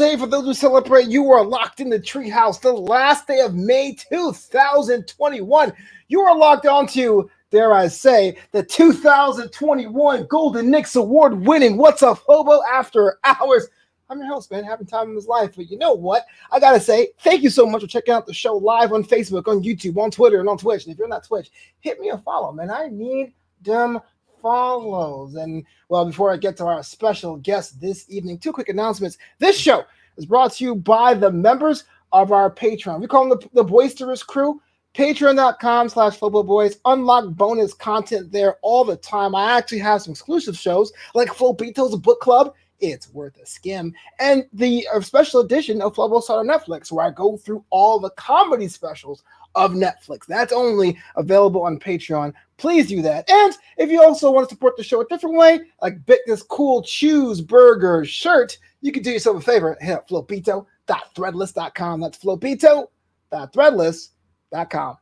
day for those who celebrate. You are locked in the treehouse, the last day of May 2021. You are locked onto, dare I say, the 2021 Golden Knicks Award winning Wassup Flobo After Hours. I'm your host, man, having time in his life. But you know what? I got to say, thank you so much for checking out the show live on Facebook, on YouTube, on Twitter, and on Twitch. And if you're not Twitch, hit me a follow, man. I need them follows. And well, before I get to our special guest this evening, two quick announcements. This show is brought to you by the members of our Patreon. We call them the Boisterous Crew. Patreon.com/FloboBoys. Unlock bonus content there all the time. I actually have some exclusive shows like Flobito's Book Club. It's worth a skim. And the special edition of Flobo Star on Netflix, where I go through all the comedy specials of Netflix. That's only available on Patreon. Please do that. And if you also want to support the show a different way, like get this cool Choose Burger shirt, you can do yourself a favor. Hit up flobito.threadless.com. That's flobito.threadless.com.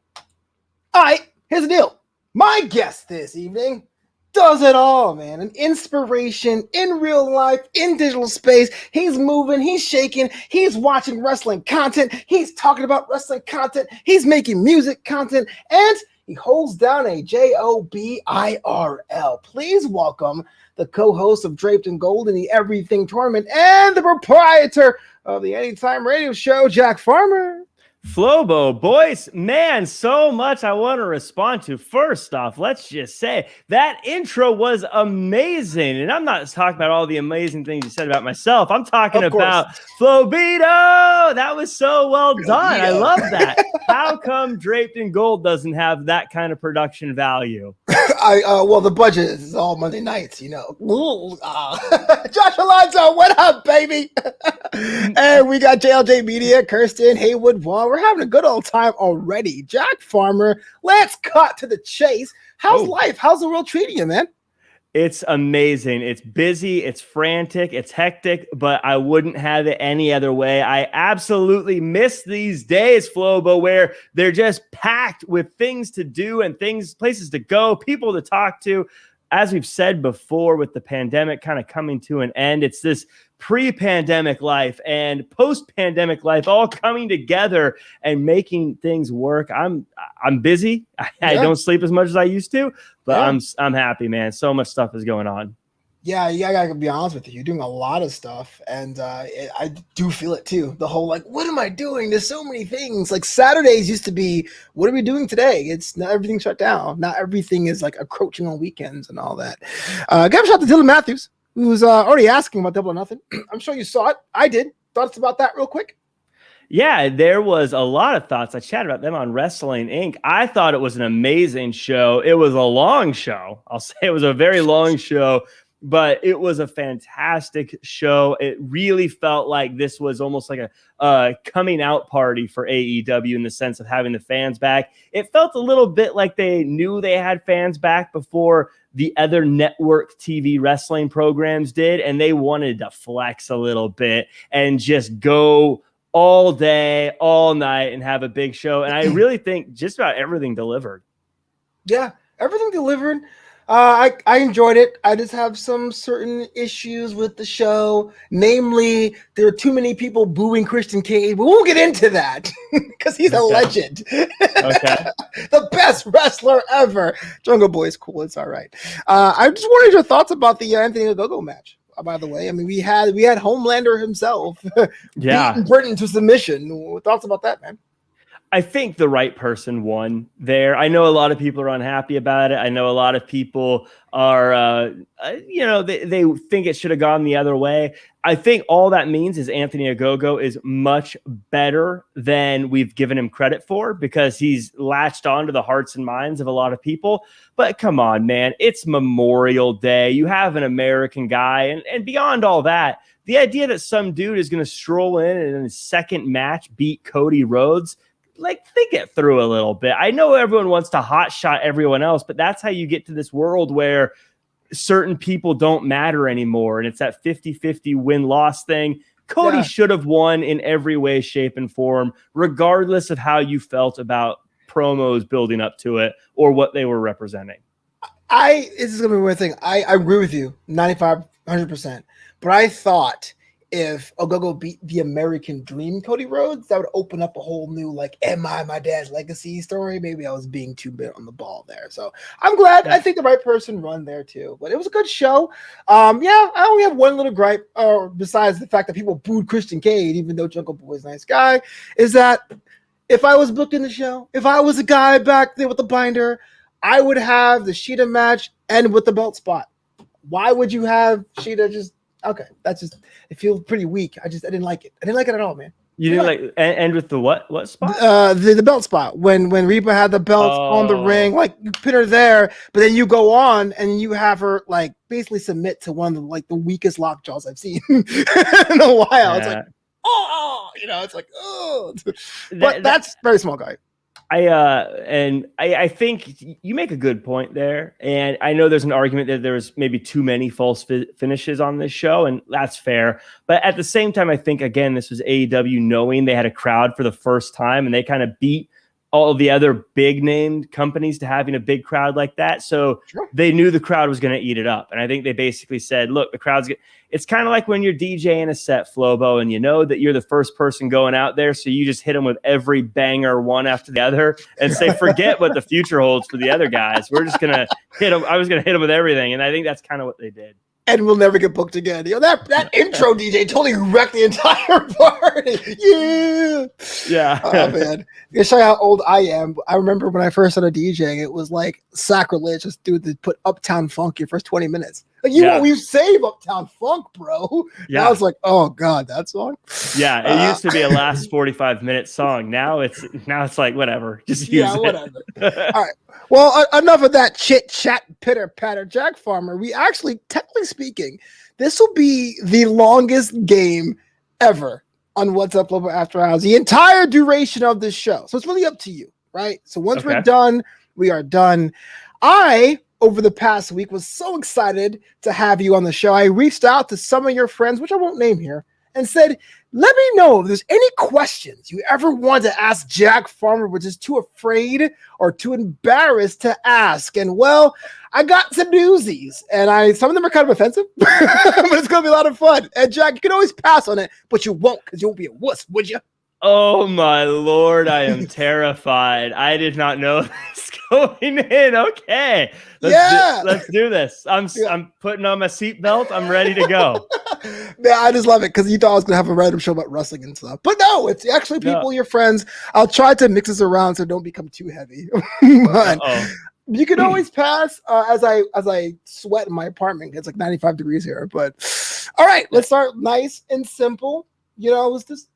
All right, here's the deal. My guest this evening does it all, man. An inspiration in real life, in digital space. He's moving, he's shaking, he's watching wrestling content, he's talking about wrestling content, he's making music content, and he holds down a JOBIRL. Please welcome the co-host of Draped in Gold in the Everything Tournament and the proprietor of the Anytime Radio Show, Jack Farmer. Flobo, Boyce, man, so much I want to respond to. First off, let's just say that intro was amazing. And I'm not talking about all the amazing things you said about myself. I'm talking about Flobito. That was so well done. I love that. How come Draped in Gold doesn't have that kind of production value? Well, the budget is all Monday nights, you know. Josh Alonso, what up, baby? And we got JLJ Media, Kirsten, Haywood, Vaughn. We're having a good old time already. Jack Farmer, let's cut to the chase. How's life? How's the world treating you, man? It's amazing. It's busy. It's frantic. It's hectic, but I wouldn't have it any other way. I absolutely miss these days, Flobo, where they're just packed with things to do and places to go, people to talk to. As we've said before, with the pandemic kind of coming to an end, it's this pre-pandemic life and post-pandemic life all coming together and making things work. I'm busy. I don't sleep as much as I used to, but I'm happy, man. So much stuff is going on. Yeah, I gotta be honest with you. You're doing a lot of stuff, and I do feel it too. The whole like, what am I doing? There's so many things. Like Saturdays used to be, what are we doing today? It's not everything shut down. Not everything is like encroaching on weekends and all that. Give a shout out to Dylan Matthews, who's already asking about Double or Nothing. I'm sure you saw it. I did. Thoughts about that real quick? Yeah, there was a lot of thoughts. I chatted about them on Wrestling Inc. I thought it was an amazing show. It was a long show. I'll say it was a very long show. But it was a fantastic show. It really felt like this was almost like a coming out party for AEW in the sense of having the fans back. It felt a little bit like they knew they had fans back before the other network TV wrestling programs did, and they wanted to flex a little bit and just go all day, all night, and have a big show. And I really think just about everything delivered. Yeah, everything delivered. I enjoyed it. I just have some certain issues with the show. Namely, there are too many people booing Christian Cage. But we'll get into that because he's a legend. The best wrestler ever. Jungle Boy's cool. It's all right. I just wanted your thoughts about the Anthony Ogogo match. By the way, I mean we had Homelander himself beating Britain to submission. Thoughts about that, man? I think the right person won there. I know a lot of people are unhappy about it. I know a lot of people are, they think it should have gone the other way. I think all that means is Anthony Ogogo is much better than we've given him credit for because he's latched onto the hearts and minds of a lot of people. But come on, man, it's Memorial Day. You have an American guy. And beyond all that, the idea that some dude is going to stroll in and in his second match beat Cody Rhodes, like, think it through a little bit. I know everyone wants to hotshot everyone else, but that's how you get to this world where certain people don't matter anymore. And it's that 50-50 win-loss thing. Cody should have won in every way, shape, and form, regardless of how you felt about promos building up to it or what they were representing. This is going to be one thing. I agree with you 95, 100%. But I thought if Ogogo beat the American Dream Cody Rhodes, that would open up a whole new, like, am I my dad's legacy story? Maybe I was being too bit on the ball there. So I'm glad. Yeah. I think the right person run there too. But it was a good show. Yeah, I only have one little gripe, besides the fact that people booed Christian Cage, even though Jungle Boy's a nice guy, is that if I was booked in the show, if I was a guy back there with the binder, I would have the Sheeta match end with the belt spot. Why would you have Sheeta just okay? That's just it feels pretty weak. I didn't like it. I didn't like it at all, man. You didn't like end with the what spot? The belt spot when Reba had the belt on the ring, like you put her there, but then you go on and you have her like basically submit to one of the weakest lockjaws I've seen in a while. Yeah. It's like it's like but that's very small guy. I think you make a good point there. And I know there's an argument that there's maybe too many false finishes on this show, and that's fair. But at the same time, I think, again, this was AEW knowing they had a crowd for the first time, and they kind of beat all of the other big named companies to having a big crowd like that. So they knew the crowd was going to eat it up. And I think they basically said, look, the crowd's it's kind of like when you're DJing a set, Flobo, and you know that you're the first person going out there. So you just hit them with every banger one after the other and say, forget what the future holds for the other guys. We're just going to hit them. I was going to hit them with everything. And I think that's kind of what they did. And we'll never get booked again. That intro DJ totally wrecked the entire party. Yeah. Oh man. To show you how old I am. I remember when I first started DJing, it was like sacrilege just to put Uptown Funk your first 20 minutes. Like you save Uptown Funk, bro. Yeah. I was like, oh God, that song. Yeah, it used to be a last 45-minute song. Now it's like whatever. Just use it. Whatever. All right. Well, enough of that chit chat, pitter patter, Jack Farmer. We actually, technically speaking, this will be the longest game ever on What's Up Flobo After Hours, the entire duration of this show. So it's really up to you, right? So once we're done, we are done. Over the past week, was so excited to have you on the show. I reached out to some of your friends, which I won't name here, and said, let me know if there's any questions you ever want to ask Jack Farmer, but just too afraid or too embarrassed to ask. And well, I got some doozies, and some of them are kind of offensive, but it's going to be a lot of fun. And Jack, you can always pass on it, but you won't because you won't be a wuss, would you? Oh my Lord, I am terrified. I did not know this going in. Okay. Let's do this. I'm putting on my seatbelt. I'm ready to go. Yeah, I just love it because you thought I was gonna have a random show about wrestling and stuff. But no, it's actually people, your friends. I'll try to mix this around so don't become too heavy. But you can always pass as I sweat in my apartment. It's like 95 degrees here. But all right, let's start nice and simple. It's just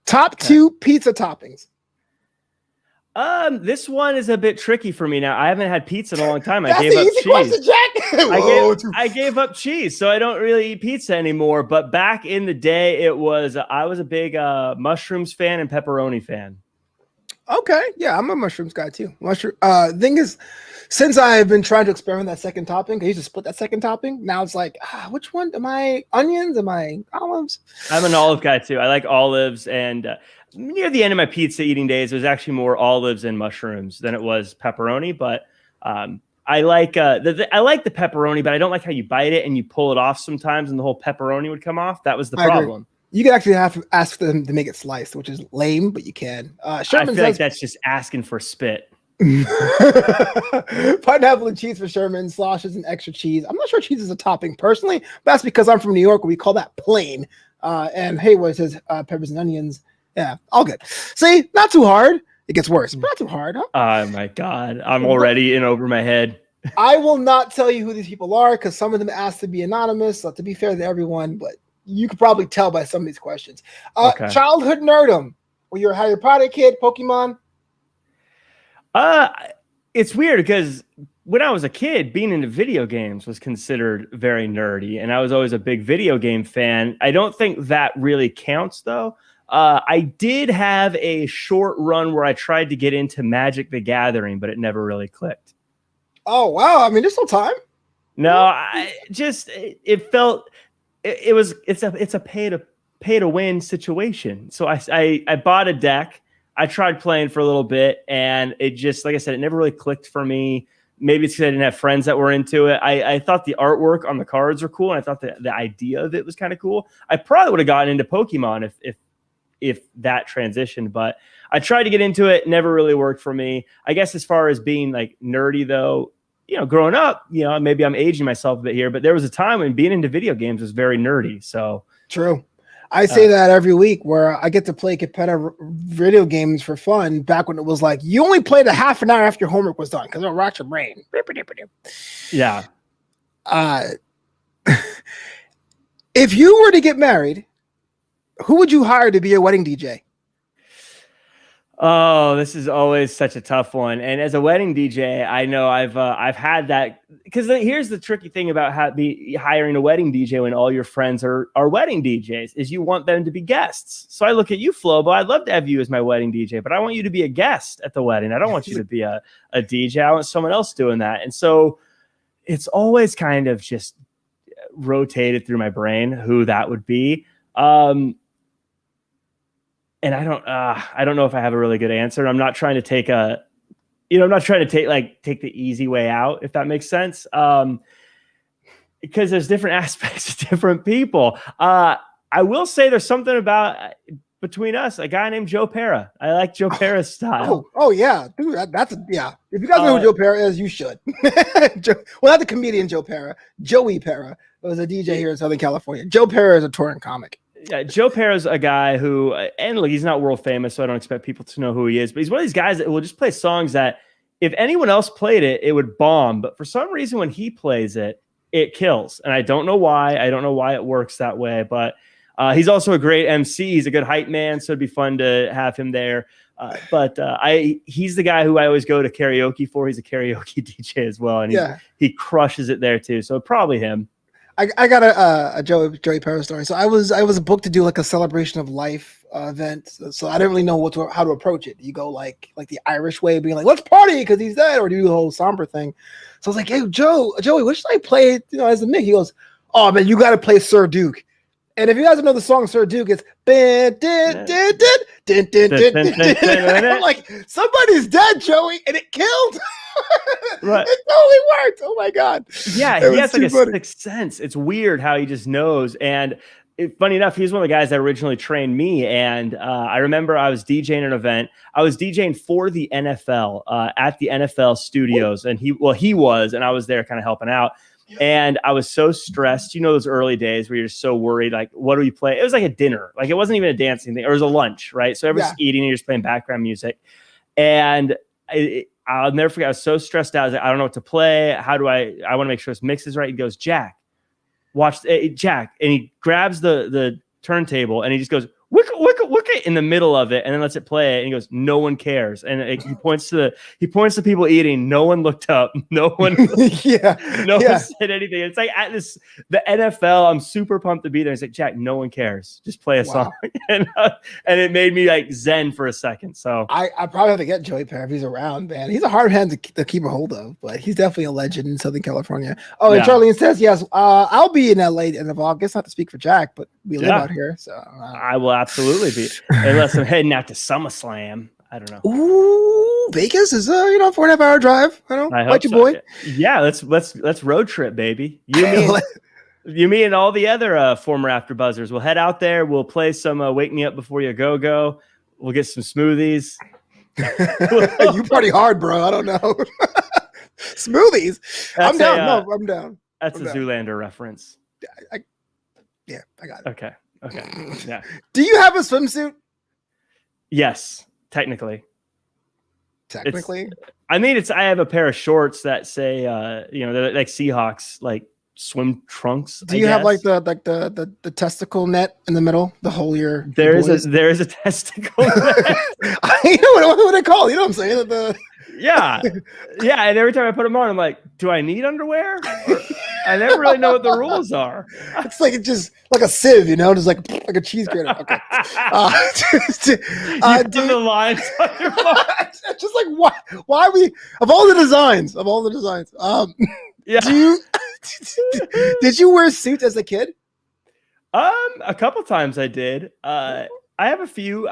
top two pizza toppings. This one is a bit tricky for me now. I haven't had pizza in a long time. I gave up cheese. Question, Jack. I gave up cheese, so I don't really eat pizza anymore. But back in the day, I was a big mushrooms fan and pepperoni fan. Okay, yeah, I'm a mushrooms guy too. Thing is, since I've been trying to experiment that second topping, I used to split that second topping. Now it's like, which one? Am I onions? Am I olives? I'm an olive guy too. I like olives, and near the end of my pizza eating days, it was actually more olives and mushrooms than it was pepperoni. But I like I like the pepperoni, but I don't like how you bite it and you pull it off sometimes, and the whole pepperoni would come off. That was the problem. You can actually have to ask them to make it sliced, which is lame, but you can. I feel like that's just asking for spit. Pineapple and cheese for Sherman, sloshes and extra cheese. I'm not sure cheese is a topping personally, but that's because I'm from New York where we call that plain. And Hayward says peppers and onions. Yeah, all good. See, not too hard. It gets worse, but not too hard, huh? Oh my God. I'm already in over my head. I will not tell you who these people are because some of them asked to be anonymous. So to be fair to everyone, but you could probably tell by some of these questions. Childhood nerdum. Were you a Harry Potter kid, Pokemon? It's weird because when I was a kid, being into video games was considered very nerdy, and I was always a big video game fan. I don't think that really counts, though. I did have a short run where I tried to get into Magic the Gathering, but it never really clicked. Oh, wow. I mean, there's still time. No, it felt... It's a pay to win situation. So I bought a deck. I tried playing for a little bit, and it just, like I said, it never really clicked for me. Maybe it's because I didn't have friends that were into it. I thought the artwork on the cards were cool, and I thought the idea of it was kind of cool. I probably would have gotten into Pokemon if that transitioned, but I tried to get into it. Never really worked for me. I guess as far as being like nerdy though, growing up, maybe I'm aging myself a bit here, but there was a time when being into video games was very nerdy. So true. I say that every week where I get to play competitive video games for fun back when it was like, you only played a half an hour after your homework was done because it'll rot your brain. Yeah. If you were to get married, who would you hire to be your wedding DJ? Oh, this is always such a tough one. And as a wedding DJ, I know I've had that, because here's the tricky thing about hiring a wedding DJ when all your friends are wedding DJs is you want them to be guests. So I look at you, Flobo. I'd love to have you as my wedding DJ, but I want you to be a guest at the wedding. I don't want you to be a DJ. I want someone else doing that. And so it's always kind of just rotated through my brain who that would be. And I don't know if I have a really good answer. I'm not trying to take take the easy way out, if that makes sense. Because there's different aspects of different people. I will say there's something about between us, a guy named Joe Pera. I like Joe Pera's style. Oh yeah, dude, yeah. If you guys know who Joe Pera is, you should. Not the comedian Joe Pera, Joey Pera was a DJ here in Southern California. Joe Pera is a touring comic. Yeah, Joe Pera's a guy who, and look, he's not world famous, so I don't expect people to know who he is, but he's one of these guys that will just play songs that if anyone else played it, it would bomb. But for some reason, when he plays it, it kills. And I don't know why. I don't know why it works that way, but he's also a great MC. He's a good hype man, so it'd be fun to have him there. But he's the guy who I always go to karaoke for. He's a karaoke DJ as well, and he crushes it there too. So probably him. I got a Joey Pera story. So I was booked to do like a celebration of life event. So I didn't really know how to approach it. Do you go like the Irish way, being like, let's party because he's dead, or do you do the whole somber thing? So I was like, hey, Joey, what should I play as a Mick? He goes, oh man, you got to play Sir Duke. And if you guys know the song Sir Duke, it's I'm like, somebody's dead, Joey, and it killed. Right. It totally worked. Oh my god. Yeah, he has like a sixth sense. It's weird how he just knows. And funny enough, he's one of the guys that originally trained me. And I remember I was DJing an event. I was DJing for the NFL at the NFL studios, and he was, and I was there kind of helping out. And I was so stressed, those early days where you're just so worried, like, what do we play? It was like a dinner. Like, it wasn't even a dancing thing. It was a lunch, right? So everyone's eating and you're just playing background music. And I'll never forget. I was so stressed out. I was like, I don't know what to play. How do I want to make sure this mix is right. He goes, Jack, watch Jack. And he grabs the turntable and he just goes, wicka in the middle of it, and then lets it play. And he goes, no one cares. And he points to people eating. No one looked up. No one, one said anything. It's like at the NFL. I'm super pumped to be there. It's like, Jack, no one cares. Just play a song. And it made me like zen for a second. So I probably have to get Joey Pera if he's around, man. He's a hard man to keep a hold of, but he's definitely a legend in Southern California. Oh, and Charlene says, yes, I'll be in LA in the fall. I guess not to speak for Jack, but we live out here, so I will absolutely be, unless I'm heading out to SummerSlam. I don't know. Ooh, Vegas is 4.5 hour drive. I don't like your boy. Yeah, let's road trip, baby. You, me, and all the other former AfterBuzzers. We'll head out there. We'll play some "Wake Me Up Before You Go." We'll get some smoothies. You party hard, bro. I don't know. Smoothies. I'm down. No, I'm down. That's a Zoolander reference. I got it. Okay. Yeah. Do you have a swimsuit? Yes, technically. I have a pair of shorts that say, they're like Seahawks, like swim trunks. Do you have like the testicle net in the middle? The whole year. There is a testicle net. I know what I call. You know what I'm saying? Yeah. And every time I put them on, I'm like, do I need underwear? I never really know what the rules are. It's just like a sieve, just like a cheese grater. Okay. The lines on your phone. Just like why we of all the designs. Did you wear suits as a kid? A couple times I did. I have a few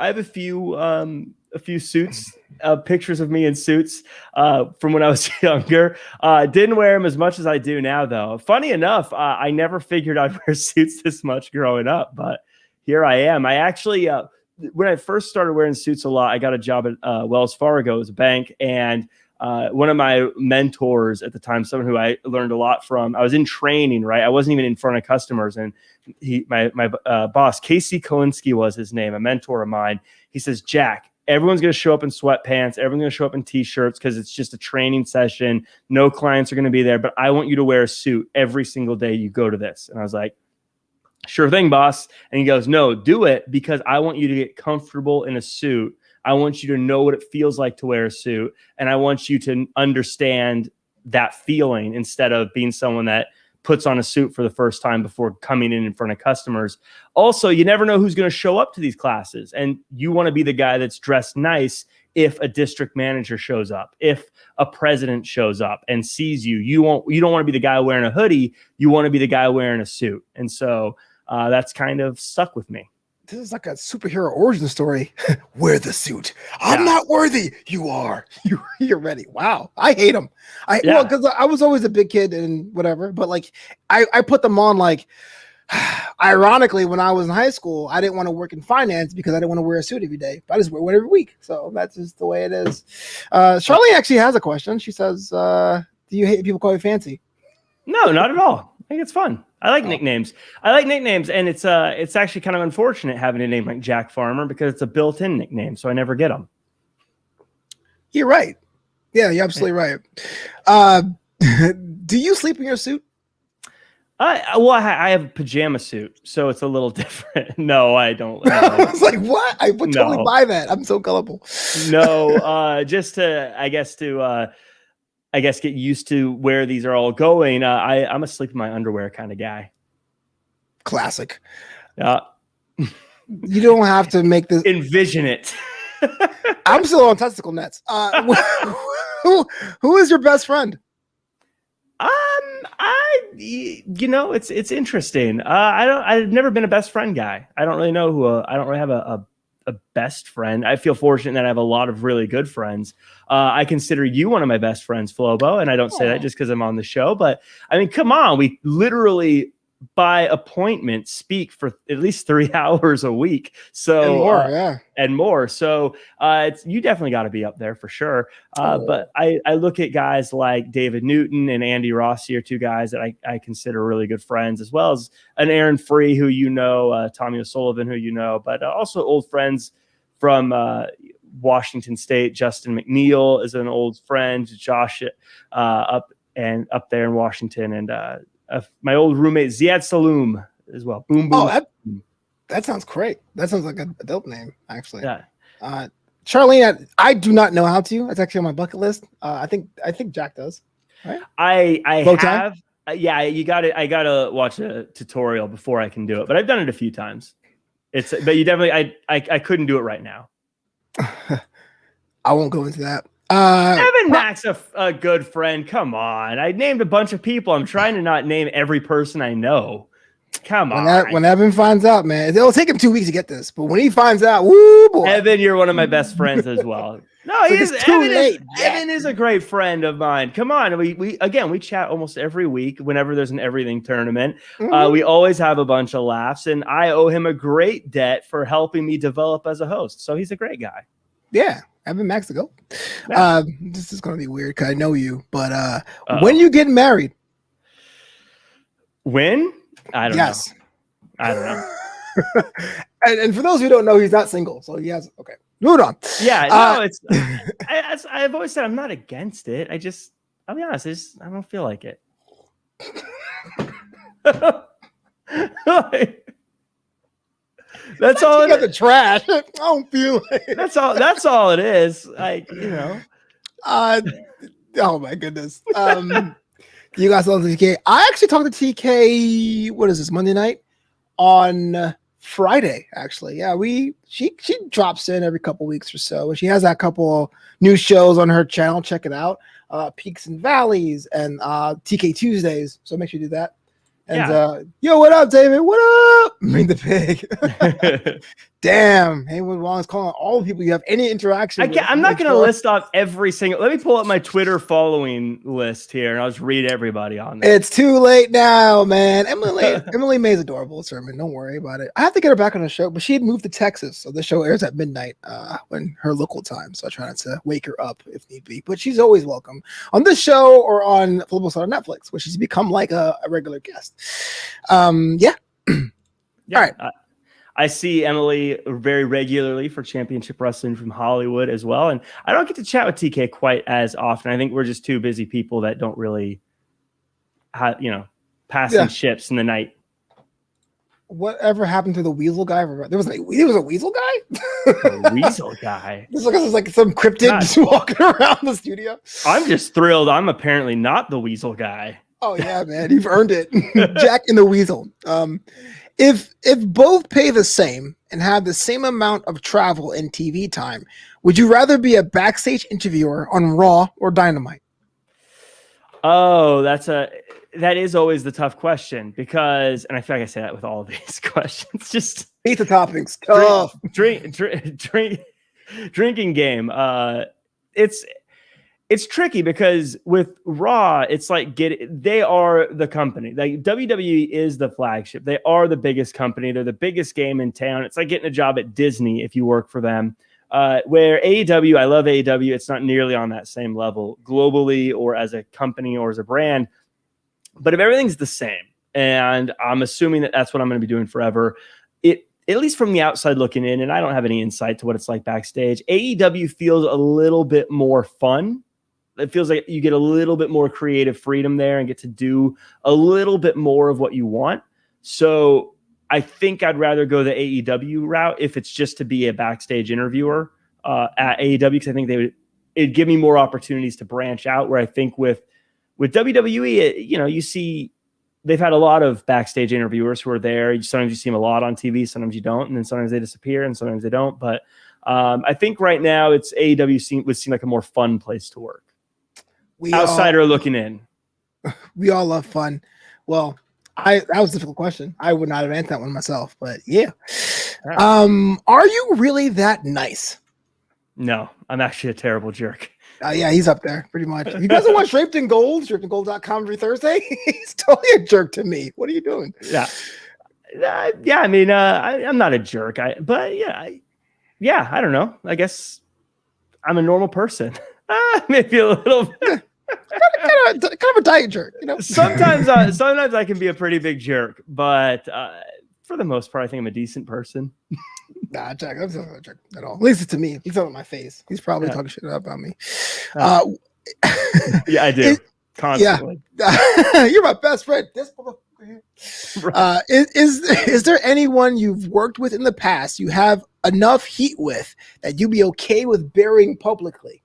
suits, pictures of me in suits from when I was younger. Didn't wear them as much as I do now, though. Funny enough, I never figured I'd wear suits this much growing up, but here I am. I actually, when I first started wearing suits a lot, I got a job at Wells Fargo as a bank, and one of my mentors at the time, someone who I learned a lot from, I was in training, right? I wasn't even in front of customers. And my boss, Casey Kolinsky was his name, a mentor of mine. He says, Jack, everyone's going to show up in sweatpants. Everyone's going to show up in t-shirts because it's just a training session. No clients are going to be there, but I want you to wear a suit every single day you go to this. And I was like, sure thing, boss. And he goes, no, do it because I want you to get comfortable in a suit. I want you to know what it feels like to wear a suit. And I want you to understand that feeling instead of being someone that puts on a suit for the first time before coming in front of customers. Also, you never know who's going to show up to these classes. And you want to be the guy that's dressed nice if a district manager shows up, if a president shows up and sees you. You don't want to be the guy wearing a hoodie. You want to be the guy wearing a suit. And so that's kind of stuck with me. This is like a superhero origin story. Wear the suit. I'm not worthy. You are. You're ready. Wow. I hate them. Well, because I was always a big kid and whatever, but like I put them on like ironically when I was in high school, I didn't want to work in finance because I didn't want to wear a suit every day. But I just wear one every week. So that's just the way it is. Charlene actually has a question. She says, do you hate people call you fancy? No, not at all. I think it's fun. I like nicknames. And it's actually kind of unfortunate having a name like Jack Farmer because it's a built-in nickname, so I never get them. You're right. Yeah, you're absolutely right. Do you sleep in your suit? I have a pajama suit, so it's a little different. No, I don't. I was like, what? I would totally buy that. I'm so gullible. No, just to get used to where these are all going. I'm a sleep in my underwear kind of guy. Classic. Yeah. You don't have to make this. Envision it. I'm still on testicle nets. Who is your best friend? It's interesting. I've never been a best friend guy. I don't really know I don't really have a best friend. I feel fortunate that I have a lot of really good friends. I consider you one of my best friends, Flobo, and I don't say that just because I'm on the show, but I mean, come on, we literally by appointment speak for at least 3 hours a week. So and more. So you definitely got to be up there for sure. But I look at guys like David Newton and Andy Rossi are two guys that I consider really good friends, as well as an Aaron Free, who Tommy O'Sullivan, who but also old friends from Washington State. Justin McNeil is an old friend. Josh up there in Washington, and my old roommate Ziad Saloom as well. Boom boom. Oh, that sounds great. That sounds like a dope name, actually. Yeah. Charlene, I do not know how to. It's actually on my bucket list. I think Jack does. Right? I have. You got it. I gotta watch a tutorial before I can do it, but I've done it a few times. But you definitely. I couldn't do it right now. I won't go into that. Evan Mack's a good friend. Come on. I named a bunch of people. I'm trying to not name every person I know. Come on. When Evan finds out, man, it'll take him 2 weeks to get this, but when he finds out, woo boy. Evan, you're one of my best friends as well. No, Evan is a great friend of mine. Come on. We chat almost every week whenever there's an everything tournament. Mm-hmm. We always have a bunch of laughs, and I owe him a great debt for helping me develop as a host. So he's a great guy. Yeah. Evan Max to go. Yeah. This is going to be weird because I know you, but when you getting married? When? I don't know. I don't know. and for those who don't know, he's not single, so he has. Okay, moving on. Yeah, I've always said I'm not against it. I'll be honest, I don't feel like it. That's all. You got the trash. I don't feel like it. That's all it is. Oh my goodness. You guys love the TK. I actually talked to TK. What is this, Monday night? On Friday, actually. Yeah, she drops in every couple weeks or so. She has that couple new shows on her channel. Check it out. Peaks and Valleys and TK Tuesdays. So make sure you do that. And yo, what up, David? What up? Bring the pig. Damn. Hey, what's wrong? Is calling all the people you have any interaction with. I'm not going to list off every single. Let me pull up my Twitter following list here, and I'll just read everybody on there. It's too late now, man. Emily May's adorable, Sermon. Don't worry about it. I have to get her back on the show, but she had moved to Texas, so the show airs at midnight when her local time. So I try not to wake her up if need be. But she's always welcome on this show or on Flobo on Netflix, where she's become like a regular guest. Yeah. All right. I see Emily very regularly for Championship Wrestling from Hollywood as well. And I don't get to chat with TK quite as often. I think we're just two busy people that don't really have, passing ships in the night. Whatever happened to the Weasel guy? There was a Weasel guy? The Weasel guy? This is like some cryptid just walking around the studio. I'm just thrilled. I'm apparently not the Weasel guy. Oh, yeah, man. You've earned it. Jack and the Weasel. If both pay the same and have the same amount of travel and TV time, would you rather be a backstage interviewer on Raw or Dynamite? Oh, that is always the tough question because, and I feel like I say that with all of these questions, just eat the toppings. Tough. Drinking game. It's tricky because with Raw, it's like they are the company. Like WWE is the flagship. They are the biggest company. They're the biggest game in town. It's like getting a job at Disney if you work for them. Where AEW, I love AEW. It's not nearly on that same level globally or as a company or as a brand. But if everything's the same, and I'm assuming that that's what I'm going to be doing forever, at least from the outside looking in, and I don't have any insight to what it's like backstage, AEW feels a little bit more fun. It feels like you get a little bit more creative freedom there and get to do a little bit more of what you want. So I think I'd rather go the AEW route if it's just to be a backstage interviewer at AEW, because I think it'd give me more opportunities to branch out, where I think with WWE, you see they've had a lot of backstage interviewers who are there. Sometimes you see them a lot on TV, sometimes you don't, and then sometimes they disappear and sometimes they don't. But I think right now it's AEW would seem like a more fun place to work. Outsider looking in. We all love fun. Well, that was a difficult question. I would not have answered that one myself, but yeah. Right. Are you really that nice? No, I'm actually a terrible jerk. Yeah, he's up there pretty much. You guys watch Draped in Gold, drapedingold.com every Thursday? He's totally a jerk to me. What are you doing? Yeah. I mean, I'm not a jerk. I don't know. I guess I'm a normal person. Maybe a little bit. kind of a diet jerk, Sometimes I can be a pretty big jerk, but for the most part, I think I'm a decent person. Nah, Jack, I'm not a jerk at all. At least it's to me. He's on my face. He's probably talking shit about me. Yeah, I do. Constantly. Yeah. You're my best friend. This right. Is there anyone you've worked with in the past you have enough heat with that you'd be okay with burying publicly?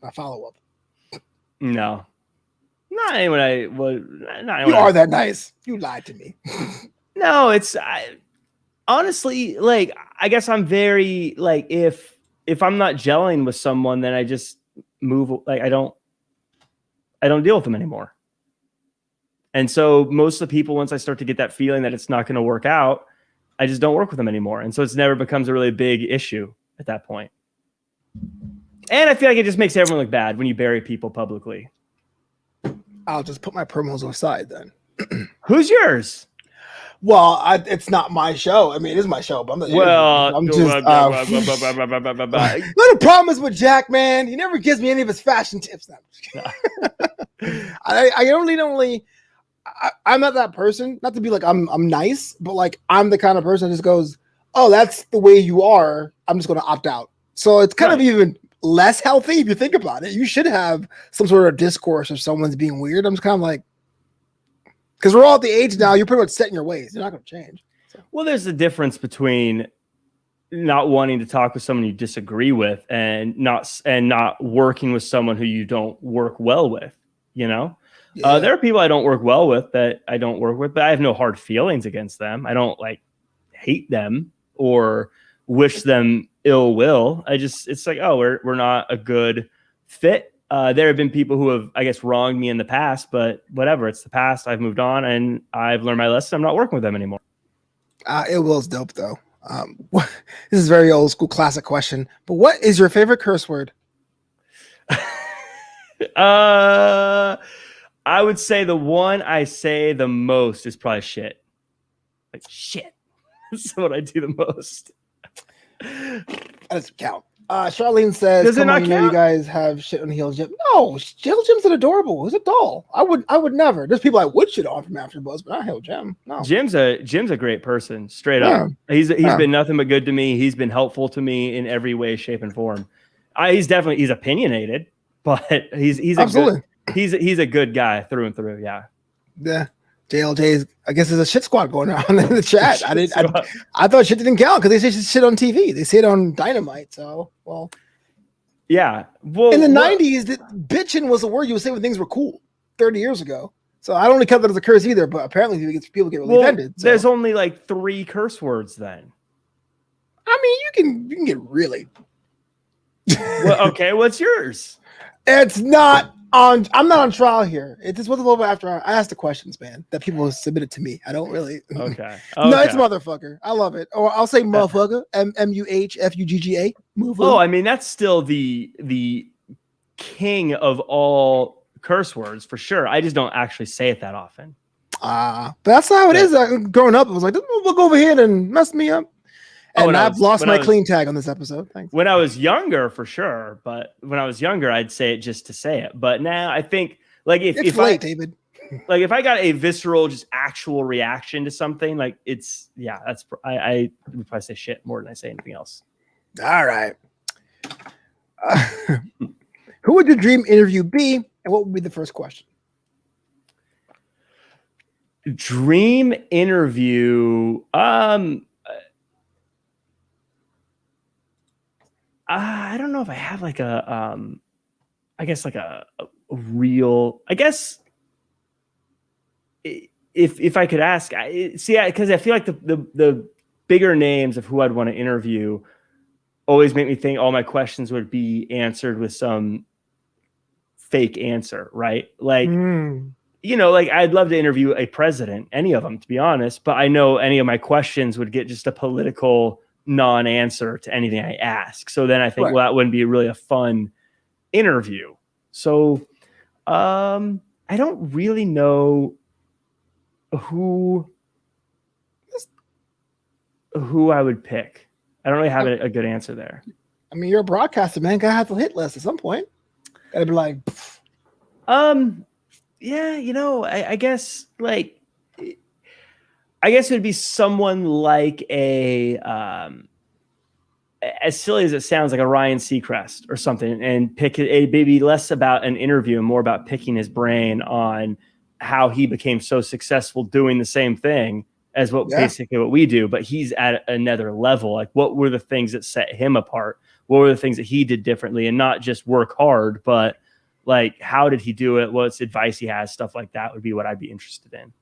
My follow-up. No. Not anyone I would. You are that nice. You lied to me. No, honestly, like, I guess I'm very, like, if I'm not gelling with someone, then I just move. Like, I don't deal with them anymore. And so most of the people, once I start to get that feeling that it's not going to work out, I just don't work with them anymore. And so it's never becomes a really big issue at that point. And I feel like it just makes everyone look bad when you bury people publicly. I'll just put my promos aside then. Who's yours? Well, it's not my show. I mean, it is my show, but I'm just. The problem is with Jack, man. He never gives me any of his fashion tips. I'm not that person. Not to be like I'm nice, but like I'm the kind of person that just goes, "Oh, that's the way you are. I'm just going to opt out." So it's kind of even less healthy if you think about it. You should have some sort of discourse if someone's being weird. I'm just kind of like, because we're all at the age now, you're pretty much set in your ways. You're not going to change. So. Well, there's a difference between not wanting to talk with someone you disagree with and not working with someone who you don't work well with. Yeah. There are people I don't work well with that I don't work with, but I have no hard feelings against them. I don't like hate them or wish them ill will. It's like, oh, we're not a good fit. There have been people who have, I guess, wronged me in the past, but whatever. It's the past. I've moved on and I've learned my lesson. I'm not working with them anymore. It was dope though. This is a very old school classic question, but what is your favorite curse word? I would say the one I say the most is probably shit. Like shit. That's what I do the most. That doesn't count. Charlene says, Does it not you know count? you guys have shit on Heel Jim. No, Heel Jim's an adorable. He's a doll. I would never. There's people I would shit on from AfterBuzz, but not Heel Jim. No. Jim's a great person, straight up. He's been nothing but good to me. He's been helpful to me in every way, shape, and form. He's opinionated, but he's a good guy through and through. Yeah. Yeah. JLJ's, I guess there's a shit squad going on in the chat. I thought shit didn't count because they say shit on TV. They say it on Dynamite. So, well, yeah. Well, in the 90s, bitching was a word you would say when things were cool 30 years ago. So I don't really count that as a curse either, but apparently people get really offended. So. There's only like 3 curse words then. I mean, you can get really. Well, okay, what's yours? It's not on. I'm not on trial here. It's just what's a little bit after I asked the questions, man, that people submitted to me. I don't really. Okay. No, it's motherfucker. I love it. Or I'll say motherfucker. MUHFUGGA. Oh, I mean that's still the king of all curse words for sure. I just don't actually say it that often. But that's how it is. Growing up, it was like, look over here and mess me up. And I've lost my clean tag on this episode. Thanks. When I was younger, for sure. But when I was younger, I'd say it just to say it. But now I think, like, if David. Like, if I got a visceral, just actual reaction to something, like, I would probably say shit more than I say anything else. All right. Who would your dream interview be? And what would be the first question? Dream interview. I don't know if I have like I guess like a real, I guess if I could ask, because I feel like the bigger names of who I'd want to interview always make me think all my questions would be answered with some fake answer, right? Like, like I'd love to interview a president, any of them, to be honest, but I know any of my questions would get just a political non-answer to anything I ask. So then I think, well, that wouldn't be really a fun interview. So I don't really know who I would pick. I don't really have a good answer there. I mean, you're a broadcaster, man. Gotta have the hit list at some point. Gotta be like, yeah, I guess like, I guess it would be someone like as silly as it sounds, like a Ryan Seacrest or something, and pick it maybe less about an interview and more about picking his brain on how he became so successful doing the same thing as basically what we do, but he's at another level. Like, what were the things that set him apart? What were the things that he did differently, and not just work hard, but like, how did he do it? What's advice he has? Stuff like that would be what I'd be interested in.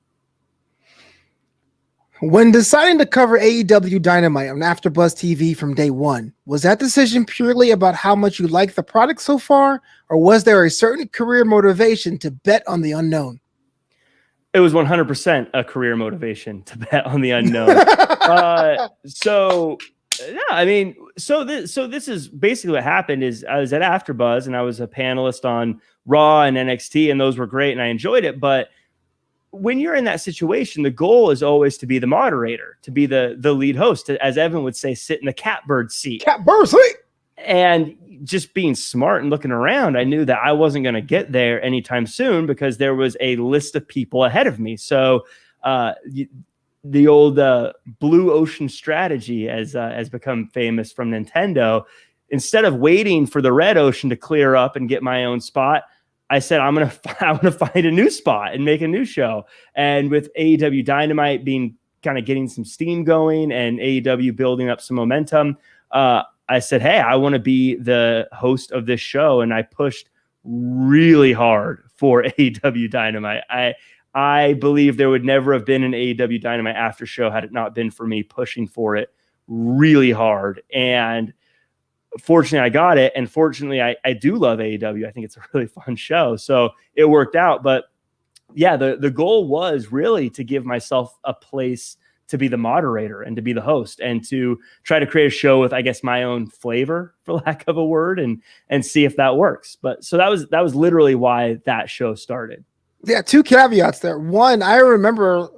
When deciding to cover AEW Dynamite on AfterBuzz TV from day one, was that decision purely about how much you like the product so far, or was there a certain career motivation to bet on the unknown? It was 100% a career motivation to bet on the unknown. So this is basically what happened. Is I was at AfterBuzz and I was a panelist on Raw and NXT, and those were great and I enjoyed it, but when you're in that situation, the goal is always to be the moderator, to be the lead host, as Evan would say, sit in the catbird seat. Catbird seat. And just being smart and looking around, I knew that I wasn't going to get there anytime soon because there was a list of people ahead of me. So the old blue ocean strategy has become famous from Nintendo. Instead of waiting for the red ocean to clear up and get my own spot, I said, I'm gonna find a new spot and make a new show. And with AEW Dynamite getting some steam going and AEW building up some momentum, I said, hey, I want to be the host of this show. And I pushed really hard for AEW Dynamite. I believe there would never have been an AEW Dynamite after show had it not been for me pushing for it really hard. And fortunately I got it. And fortunately I do love AEW. I think it's a really fun show. So it worked out. But yeah, the goal was really to give myself a place to be the moderator and to be the host and to try to create a show with, I guess, my own flavor, for lack of a word, and see if that works. But so that was literally why that show started. Yeah, two caveats there. One, I remember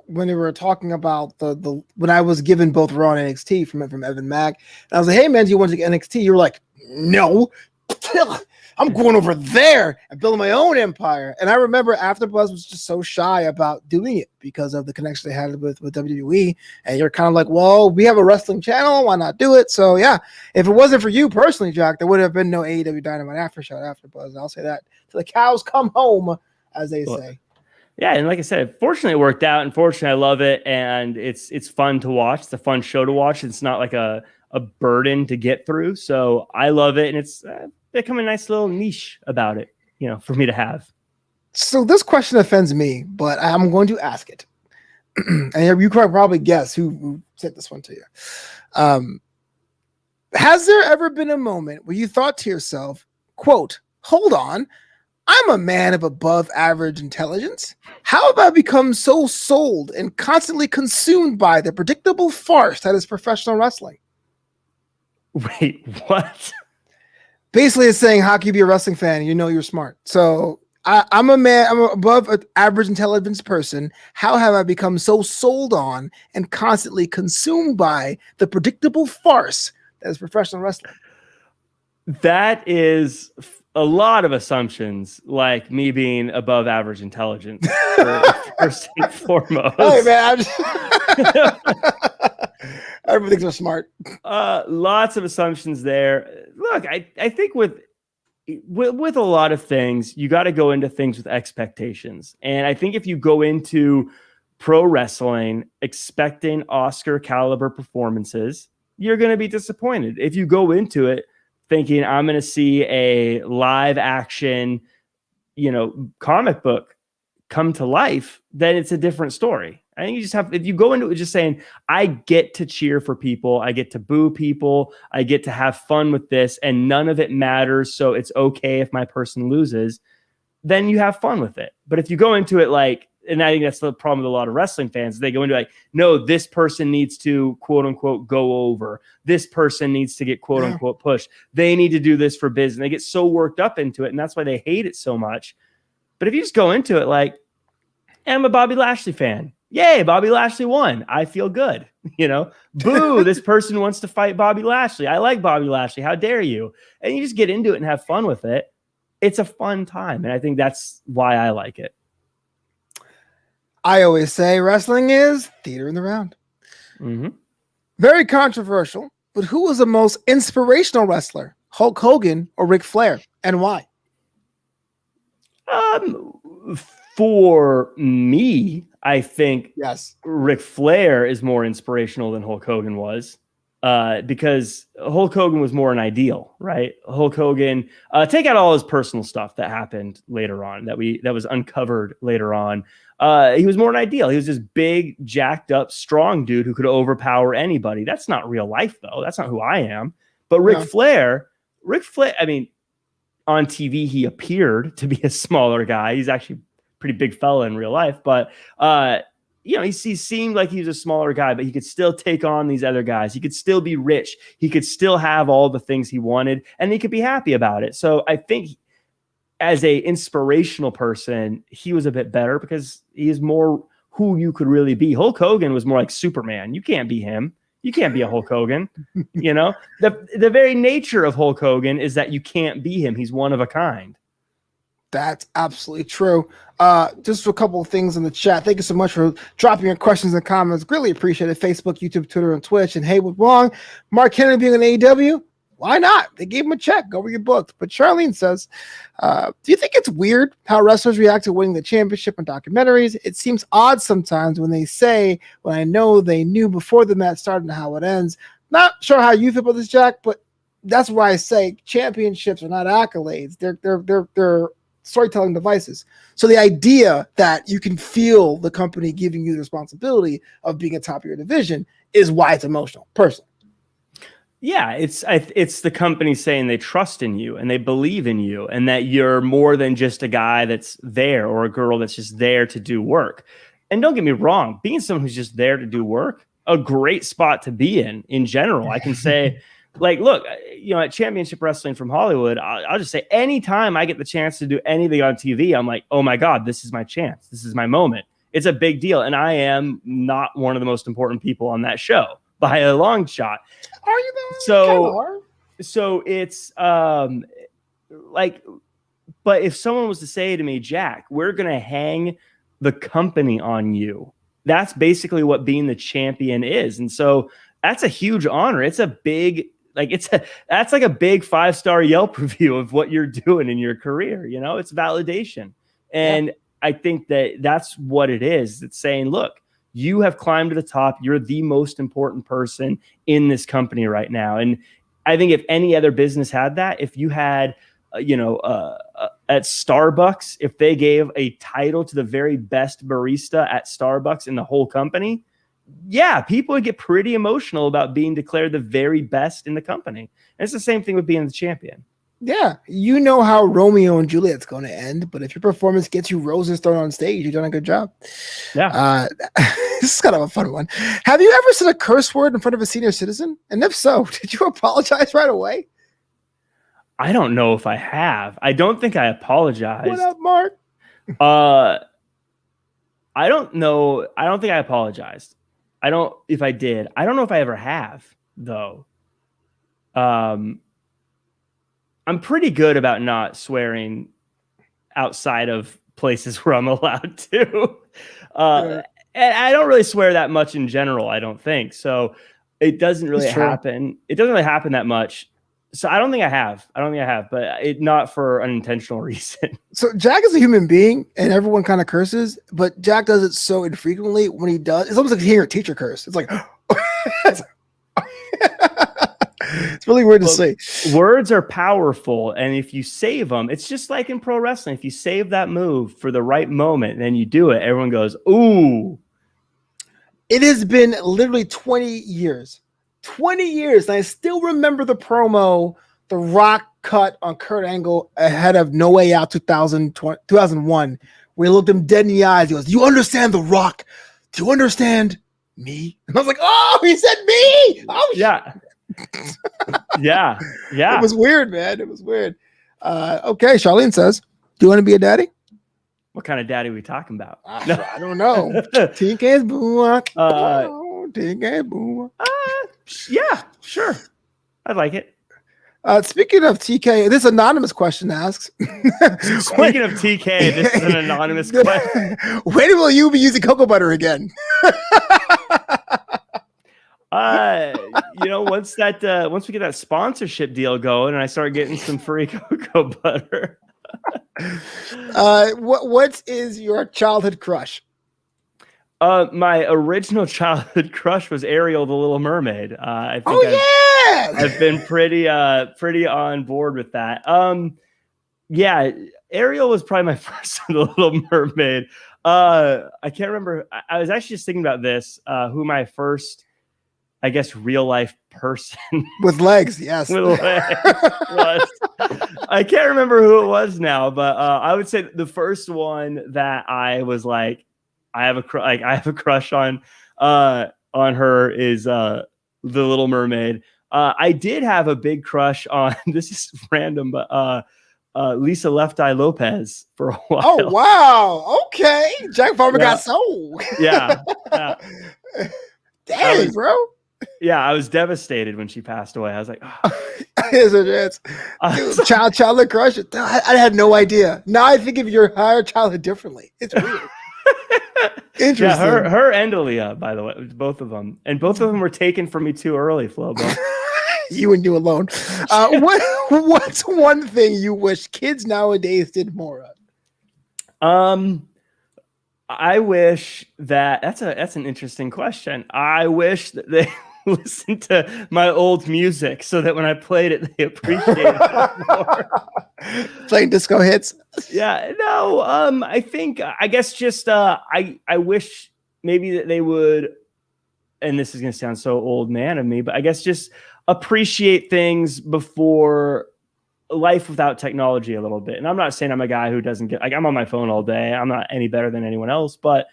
when we were talking about the when I was given both Raw and NXT from Evan Mack, and I was like, "Hey man, do you want to get NXT?" You were like, "No, I'm going over there and building my own empire." And I remember AfterBuzz was just so shy about doing it because of the connection they had with WWE. And you're kind of like, "Well, we have a wrestling channel, why not do it?" So yeah, if it wasn't for you personally, Jack, there would have been no AEW Dynamite After Show AfterBuzz. I'll say that till the cows come home, as they say. Yeah, and like I said, fortunately it worked out, and fortunately I love it, and it's fun to watch. It's a fun show to watch. It's not like a burden to get through. So I love it, and it's become a nice little niche about it, for me to have. So this question offends me, but I'm going to ask it. And you can probably guess who sent this one to you. Has there ever been a moment where you thought to yourself, quote, "Hold on, I'm a man of above average intelligence. How have I become so sold and constantly consumed by the predictable farce that is professional wrestling?" Wait, what? Basically, it's saying, how can you be a wrestling fan? You know you're smart. So I'm a man. I'm above an average intelligence person. How have I become so sold on and constantly consumed by the predictable farce that is professional wrestling? That is a lot of assumptions, like me being above average intelligence, first and foremost. Hey, man. Everything's so smart. Lots of assumptions there. Look, I think with a lot of things, you got to go into things with expectations. And I think if you go into pro wrestling expecting Oscar caliber performances, you're going to be disappointed. If you go into it thinking I'm going to see a live action, comic book come to life, then it's a different story. I think you just have, if you go into it just saying, I get to cheer for people, I get to boo people, I get to have fun with this, and none of it matters, so it's okay if my person loses, then you have fun with it. But if you go into it like, and I think that's the problem with a lot of wrestling fans, they go into like, no, this person needs to quote unquote go over. This person needs to get quote unquote pushed. They need to do this for business. They get so worked up into it, and that's why they hate it so much. But if you just go into it like, I'm a Bobby Lashley fan. Yay, Bobby Lashley won. I feel good. Boo, this person wants to fight Bobby Lashley. I like Bobby Lashley. How dare you? And you just get into it and have fun with it. It's a fun time. And I think that's why I like it. I always say wrestling is theater in the round. Mm-hmm. Very controversial, but who was the most inspirational wrestler? Hulk Hogan or Ric Flair? And why? For me, I think yes, Ric Flair is more inspirational than Hulk Hogan was, because Hulk Hogan was more an ideal, right? Hulk Hogan, take out all his personal stuff that happened later on, that was uncovered later on. He was more an ideal. He was this big, jacked up, strong dude who could overpower anybody. That's not real life, though. That's not who I am. But Ric Flair, I mean, on TV, he appeared to be a smaller guy. He's actually a pretty big fella in real life, but he seemed like he was a smaller guy, but he could still take on these other guys. He could still be rich. He could still have all the things he wanted, and he could be happy about it. So I think as a inspirational person, he was a bit better because he is more who you could really be. Hulk Hogan was more like Superman. You can't be him. You can't be a Hulk Hogan. The very nature of Hulk Hogan is that you can't be him. He's one of a kind. That's absolutely true. Just a couple of things in the chat. Thank you so much for dropping your questions and comments. Greatly appreciate it. Facebook, YouTube, Twitter, and Twitch. And hey, what's wrong? Mark Henry being an AEW? Why not? They gave him a check. Go read your books. But Charlene says, do you think it's weird how wrestlers react to winning the championship in documentaries? It seems odd sometimes when they say, when I know they knew before the match started and how it ends. Not sure how you feel about this, Jack, but that's why I say championships are not accolades. They're storytelling devices. So the idea that you can feel the company giving you the responsibility of being a top of your division is why it's emotional, personally. Yeah, it's the company saying they trust in you and they believe in you and that you're more than just a guy that's there or a girl that's just there to do work. And don't get me wrong, being someone who's just there to do work, a great spot to be in general. I can say, like, look, at Championship Wrestling from Hollywood, I'll just say anytime I get the chance to do anything on TV, I'm like, oh my God, this is my chance. This is my moment. It's a big deal. And I am not one of the most important people on that show by a long shot. Are you though? So it's like, but if someone was to say to me, Jack, we're going to hang the company on you, that's basically what being the champion is. And so that's a huge honor. It's a big, that's like a big 5-star Yelp review of what you're doing in your career. It's validation. And I think that's what it is. It's saying, look, you have climbed to the top. You're the most important person in this company right now. And I think if any other business had that, if you had, at Starbucks, if they gave a title to the very best barista at Starbucks in the whole company, yeah, people would get pretty emotional about being declared the very best in the company. And it's the same thing with being the champion. Yeah, you know how Romeo and Juliet's going to end, but if your performance gets you roses thrown on stage, you've done a good job. Yeah. This is kind of a fun one. Have you ever said a curse word in front of a senior citizen? And if so, did you apologize right away? I don't know if I have. I don't think I apologized. What up, Mark? I don't know. I don't think I apologized. If I did, I don't know if I ever have, though. I'm pretty good about not swearing outside of places where I'm allowed to. And I don't really swear that much in general, I don't think. So it doesn't really happen. It doesn't really happen that much. So I don't think I have, but not for an intentional reason. So Jack is a human being and everyone kind of curses, but Jack does it so infrequently. When he does, it's almost like hearing a teacher curse. It's like, it's really weird to say. Words are powerful, and if you save them, it's just like in pro wrestling. If you save that move for the right moment, and then you do it, everyone goes, ooh. It has been literally 20 years. 20 years, and I still remember the promo The Rock cut on Kurt Angle ahead of No Way Out 2001, where he looked him dead in the eyes. He goes, "You understand The Rock? Do you understand me?" And I was like, "Oh, he said me!" Oh, yeah. Yeah. It was weird, man. It was weird. Okay, Charlene says, "Do you want to be a daddy?" What kind of daddy are we talking about? I don't know. TK's boo. TK boo. Yeah, sure. I'd like it. Speaking of TK, this anonymous question asks. Speaking of TK, this is an anonymous question. When will you be using cocoa butter again? Once we get that sponsorship deal going and I start getting some free cocoa butter. What is your childhood crush? My original childhood crush was Ariel, the Little Mermaid. I think I've been pretty on board with that. Yeah, Ariel was probably my first The Little Mermaid. I can't remember. I was actually just thinking about this. Who my first, I guess, real life person with legs, yes, with legs was. I can't remember who it was now, but I would say the first one that I was like, I have a crush on her is The Little Mermaid. I did have a big crush on, this is random, but Lisa Left Eye Lopez for a while. Oh wow, okay. Jack Farmer got sold. Yeah. Dang, bro. Yeah, I was devastated when she passed away. I was like, oh. Childhood crush. I had no idea. Now I think of your higher childhood differently. It's weird. Interesting. Yeah, her and Aaliyah, by the way, both of them, and both of them were taken from me too early, Flobo. You and you alone. What's one thing you wish kids nowadays did more of? I wish that's an interesting question. I wish that they listen to my old music so that when I played it, they appreciated it more. Playing disco hits. Yeah, no. I guess just I wish maybe that they would, and this is gonna sound so old man of me, but I guess just appreciate things before life without technology a little bit. And I'm not saying I'm a guy who doesn't get, like, I'm on my phone all day. I'm not any better than anyone else, but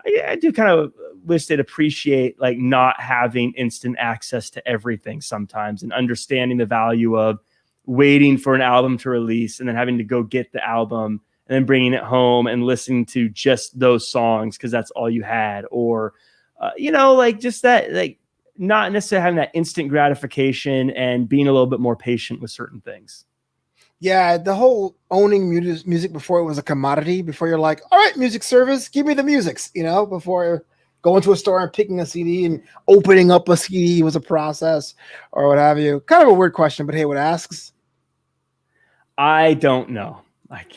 I do kind of wish they'd appreciate like not having instant access to everything sometimes, and understanding the value of waiting for an album to release and then having to go get the album and then bringing it home and listening to just those songs because that's all you had. Or, like just that, like not necessarily having that instant gratification and being a little bit more patient with certain things. Yeah, the whole owning music before it was a commodity, before you're like, all right, music service, give me the musics, before going to a store and picking a CD and opening up a CD was a process or what have you. Kind of a weird question, but hey, what asks? I don't know.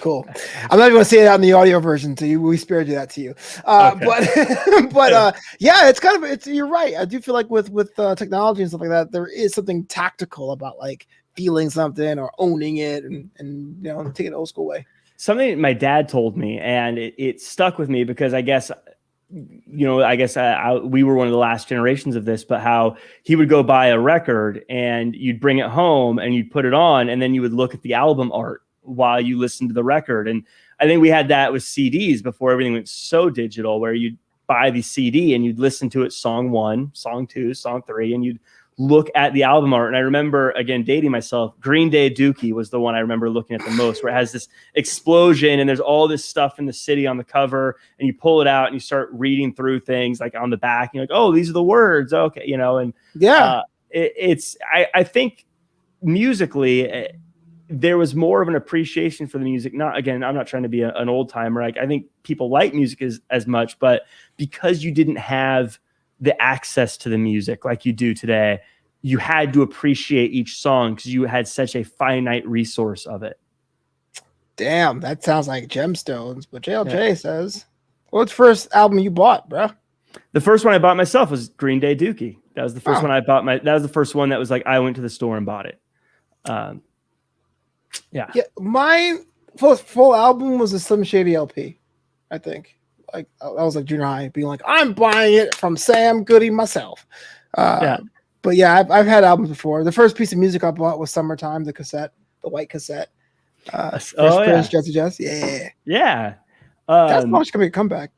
Cool. I'm not even going to say it out in the audio version to you. We spared you that to you. Okay. But yeah, you're right. I do feel like with technology and stuff like that, there is something tactical about like feeling something or owning it and taking it old school way. Something my dad told me, and it stuck with me because I guess we were one of the last generations of this, but how he would go buy a record and you'd bring it home and you'd put it on and then you would look at the album art while you listened to the record. And I think we had that with CDs before everything went so digital, where you'd buy the CD and you'd listen to it song 1, song 2, song 3, and you'd look at the album art. And I remember, again, dating myself, Green Day Dookie was the one I remember looking at the most, where it has this explosion and there's all this stuff in the city on the cover, and you pull it out and you start reading through things like on the back, and you're like, oh, these are the words. Okay. And yeah, I think musically there was more of an appreciation for the music. I'm not trying to be an old timer. Like, I think people like music as much, but because you didn't have the access to the music like you do today, you had to appreciate each song because you had such a finite resource of it. Damn, that sounds like gemstones. But JLJ says, what's the first album you bought, bro? The first one I bought myself was Green Day Dookie. That was the first one I bought. That was the first one that was like, I went to the store and bought it. Yeah. My full album was a Slim Shady LP, I think. Like, I was like junior high, being like, I'm buying it from Sam Goody myself. But yeah, I've had albums before. The first piece of music I bought was Summertime, the cassette, the white cassette. Jesse Jess. Yeah. That's much gonna be a comeback.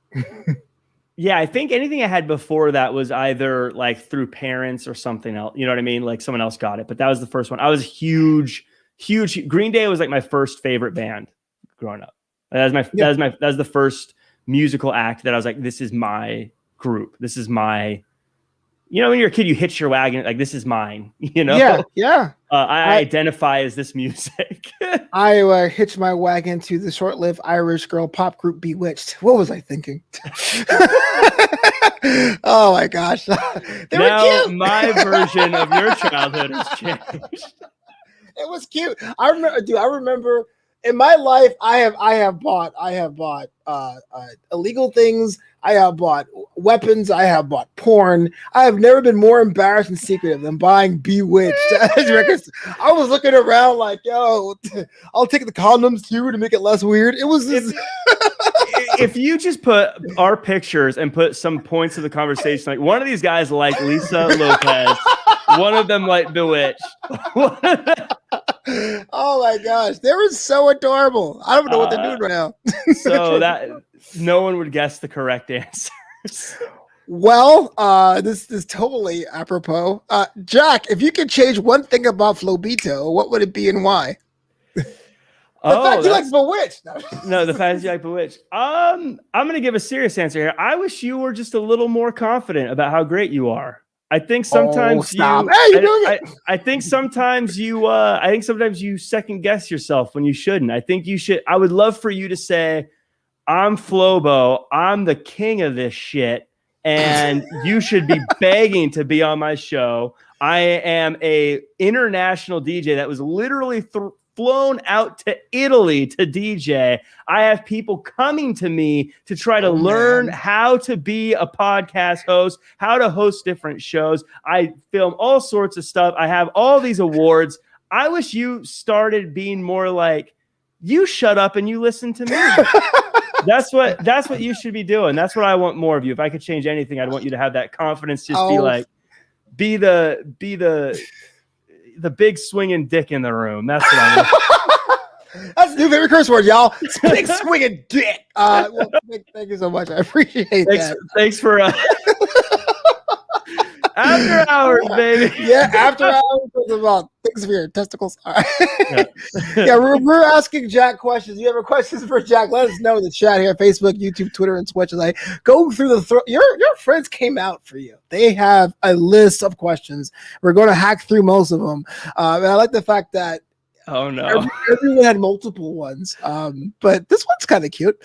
Yeah, I think anything I had before that was either like through parents or something else. You know what I mean? Like someone else got it, but that was the first one. I was huge. Green Day was like my first favorite band growing up. That was the first musical act that I was like, this is my group. This is my, when you're a kid, you hitch your wagon, like, this is mine, Yeah. I identify as this music. I hitched my wagon to the short-lived Irish girl pop group Bewitched. What was I thinking? Oh my gosh. Now my version of your childhood has changed. It was cute. I remember in my life, I have bought illegal things. I have bought weapons. I have bought porn. I have never been more embarrassed and secretive than buying Bewitched records. I was looking around like, yo, I'll take the condoms too to make it less weird. It was just... If you just put our pictures and put some points of the conversation, like one of these guys like Lisa Lopez, one of them like Bewitched. Oh my gosh, they were so adorable. I don't know what they're doing right now. So that no one would guess the correct answers. Well, this is totally apropos. Jack, if you could change one thing about Flobito, what would it be and why? The fact you like Bewitched. No, the fact you like Bewitched. I'm going to give a serious answer here. I wish you were just a little more confident about how great you are. I think sometimes I think sometimes you second guess yourself when you shouldn't. I think you should. I would love for you to say, I'm Flobo. I'm the king of this shit. And you should be begging to be on my show. I am a international DJ that was literally flown out to Italy to DJ. I have people coming to me to try to learn how to be a podcast host, how to host different shows. I film all sorts of stuff. I have all these awards. I wish you started being more like, you shut up and you listen to me. That's what you should be doing. That's what I want more of you. If I could change anything, I'd want you to have that confidence. Just be the the big swinging dick in the room. That's what I want. That's the new favorite curse word, y'all. It's big swinging dick. Well, thank you so much. I appreciate that. Thanks for after hours, baby. Yeah, after hours was about things for your testicles. All right. Yeah, we're asking Jack questions. You have questions for Jack? Let us know in the chat here, Facebook, YouTube, Twitter, and Twitch. Like, go through your friends came out for you. They have a list of questions. We're going to hack through most of them. And I like the fact that everyone had multiple ones. But this one's kind of cute.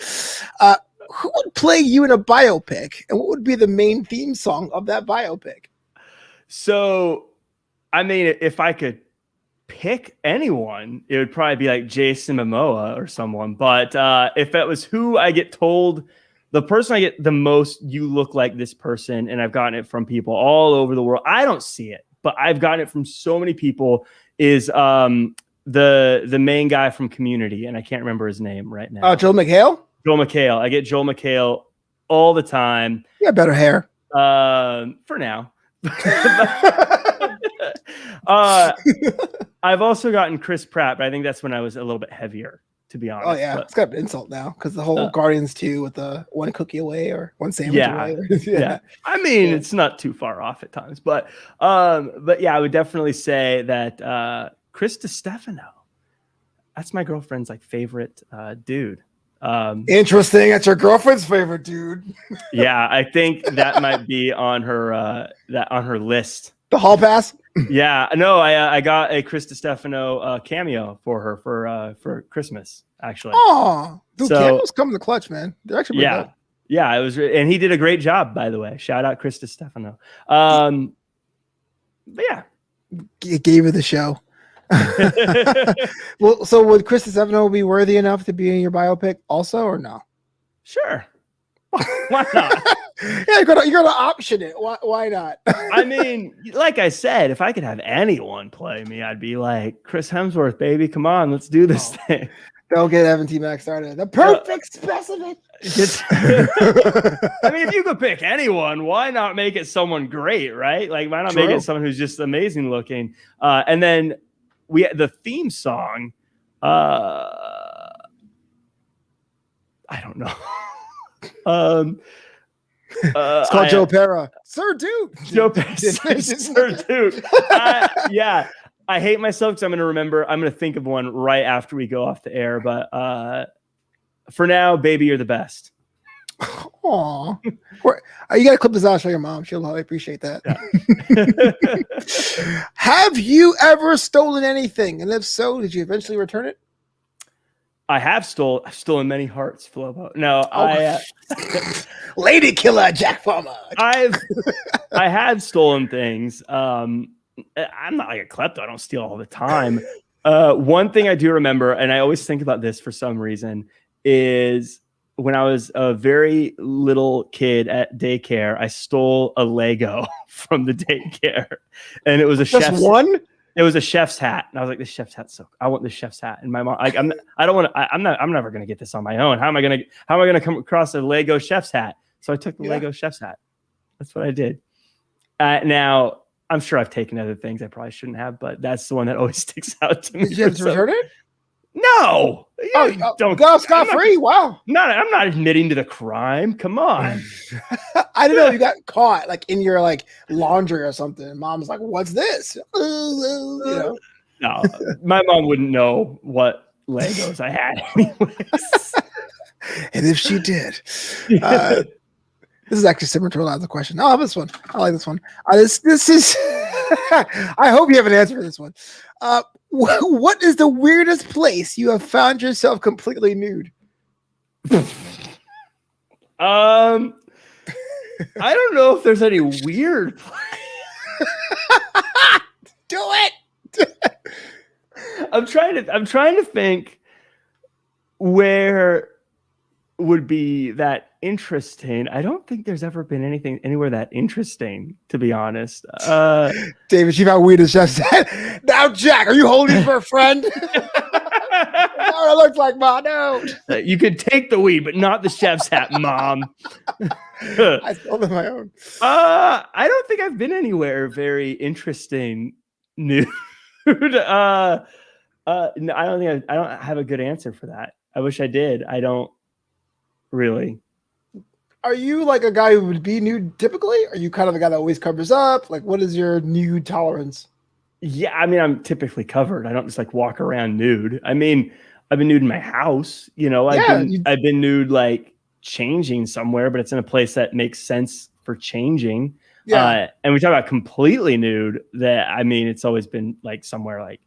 Who would play you in a biopic, and what would be the main theme song of that biopic? So, I mean, if I could pick anyone, it would probably be like Jason Momoa or someone. But if it was who I get told, the person I get the most, you look like this person, and I've gotten it from people all over the world. I don't see it, but I've gotten it from so many people, is the main guy from Community, and I can't remember his name right now. Joel McHale? Joel McHale. I get Joel McHale all the time. Yeah, better hair. For now. I've also gotten Chris Pratt, but I think that's when I was a little bit heavier, to be honest. Oh yeah, it's got an insult now because the whole Guardians 2 with the one cookie away or one sandwich away. Yeah. I mean, it's not too far off at times, but yeah, I would definitely say that Chris DiStefano. That's my girlfriend's favorite dude. Interesting. That's your girlfriend's favorite dude. Yeah, I think that might be on her list. The hall pass. Yeah, no, I got a Chris DiStefano cameo for her for Christmas, actually. Oh, dude, cameos come in the clutch, man. They're actually pretty good. Yeah, it was, and he did a great job, by the way. Shout out Chris DiStefano. But yeah, it gave her the show. Well, so would Chris DiStefano be worthy enough to be in your biopic also, or no? Sure. Why not? Yeah, you're gonna option it. Why not? I mean, like I said, if I could have anyone play me, I'd be like, Chris Hemsworth, baby, come on, let's do this thing. Don't get Evan T. Mac started. The perfect specimen. I mean, if you could pick anyone, why not make it someone great, right? Like, why not make it someone who's just amazing looking? And then the theme song. I don't know. It's called Joe Pera. Sir Duke. Joe Pera. Sir Duke. Yeah. I hate myself because I'm going to think of one right after we go off the air. But for now, baby, you're the best. Aw. You got to clip this out, show your mom. She'll probably appreciate that. Yeah. Have you ever stolen anything? And if so, did you eventually return it? I have stolen many hearts, Flobo. No, Lady Killer Jack Farmer. I have stolen things. I'm not like a klepto. I don't steal all the time. One thing I do remember, and I always think about this for some reason, is when I was a very little kid at daycare, I stole a Lego from the daycare, and it was a chef's one. It was a chef's hat, and I was like, "This chef's hat's so. I want this chef's hat." And my mom, I'm never gonna get this on my own. How am I gonna come across a Lego chef's hat? So I took the Lego chef's hat. That's what I did. Now I'm sure I've taken other things I probably shouldn't have, but that's the one that always sticks out to me. Did you have to return it? No. Don't go scot-free. Wow. I'm not admitting to the crime. Come on. I don't know if you got caught in your laundry or something. Mom's like, "What's this?" No, my mom wouldn't know what Legos I had anyways. And if she did, this is actually similar to a lot of the question. Oh, this one. I like this one. This is. I hope you have an answer for this one. What is the weirdest place you have found yourself completely nude? I don't know if there's any weird place. Do it. I'm trying to think where would be that interesting. I don't think there's ever been anything anywhere that interesting, to be honest. David, you found weird as Jeff said. Now, Jack, are you holding for a friend? It looks like, Mom. No. You could take the weed, but not the chef's hat, Mom. I stole it on my own. I don't think I've been anywhere very interesting nude. Dude, no, I don't think I don't have a good answer for that. I wish I did. I don't really. Are you like a guy who would be nude typically? Are you kind of a guy that always covers up? Like, what is your nude tolerance? Yeah, I mean, I'm typically covered. I don't just like walk around nude. I mean, I've been nude in my house. You know, Yeah, I've been nude like changing somewhere, but it's in a place that makes sense for changing. yeah. And we talk about completely nude. That I mean, it's always been like somewhere like